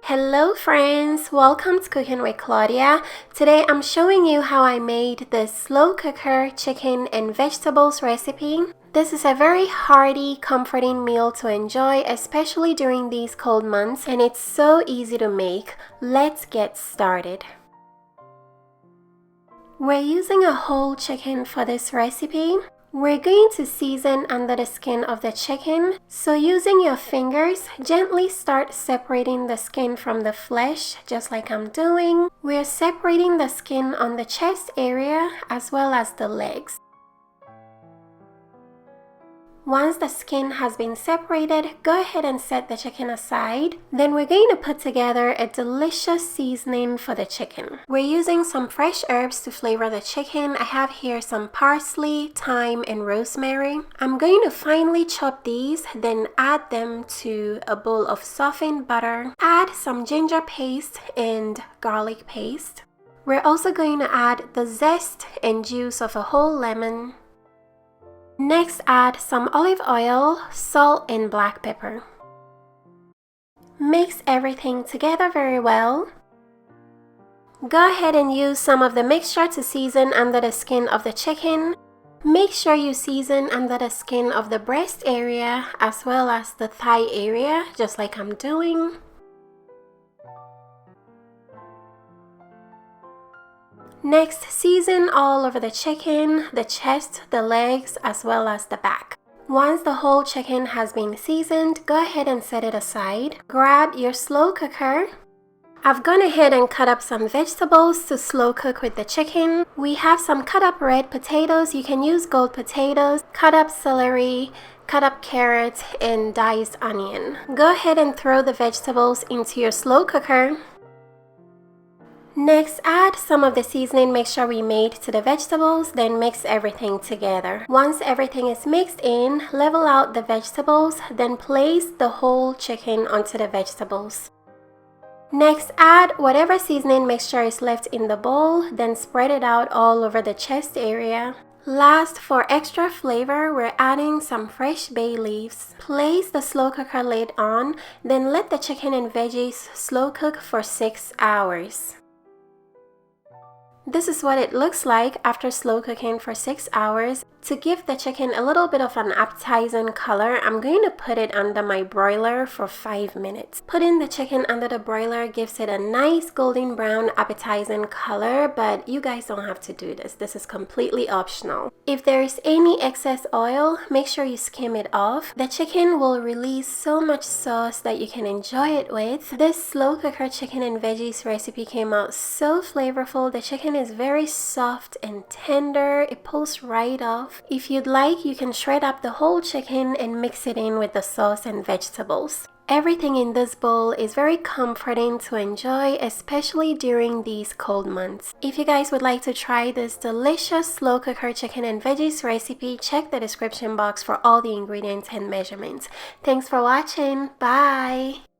Hello friends, welcome to Cooking with Claudia. Today I'm showing you how I made the slow cooker chicken and vegetables recipe. This is a very hearty, comforting meal to enjoy, especially during these cold months, and it's so easy to make. Let's get started. We're using a whole chicken for this recipe. We're going to season under the skin of the chicken, so using your fingers, gently start separating the skin from the flesh, just like I'm doing. We're separating the skin on the chest area as well as the legs. Once the skin has been separated, go ahead and set the chicken aside. Then we're going to put together a delicious seasoning for the chicken. We're using some fresh herbs to flavor the chicken. I have here some parsley, thyme, and rosemary. I'm going to finely chop these, then add them to a bowl of softened butter. Add some ginger paste and garlic paste. We're also going to add the zest and juice of a whole lemon. Next, add some olive oil, salt, and black pepper. Mix everything together very well. Go ahead and use some of the mixture to season under the skin of the chicken. Make sure you season under the skin of the breast area as well as the thigh area, just like I'm doing. Next, season all over the chicken, the chest, the legs, as well as the back. Once the whole chicken has been seasoned, go ahead and set it aside. Grab your slow cooker. I've gone ahead and cut up some vegetables to slow cook with the chicken. We have some cut up red potatoes. You can use gold potatoes, cut up celery, cut up carrot, and diced onion. Go ahead and throw the vegetables into your slow cooker. Next, add some of the seasoning mixture we made to the vegetables, then mix everything together. Once everything is mixed in, level out the vegetables, then place the whole chicken onto the vegetables. Next, add whatever seasoning mixture is left in the bowl, then spread it out all over the chest area. Last, for extra flavor, we're adding some fresh bay leaves. Place the slow cooker lid on, then let the chicken and veggies slow cook for 6 hours. This is what it looks like after slow cooking for 6 hours. To give the chicken a little bit of an appetizing color, I'm going to put it under my broiler for 5 minutes. Putting the chicken under the broiler gives it a nice golden brown appetizing color, but you guys don't have to do this. This is completely optional. If there is any excess oil, make sure you skim it off. The chicken will release so much sauce that you can enjoy it with. This slow cooker chicken and veggies recipe came out so flavorful. The chicken is very soft and tender. It pulls right off. If you'd like, you can shred up the whole chicken and mix it in with the sauce and vegetables. Everything in this bowl is very comforting to enjoy, especially during these cold months. If you guys would like to try this delicious slow cooker chicken and veggies recipe, check the description box for all the ingredients and measurements. Thanks for watching. Bye!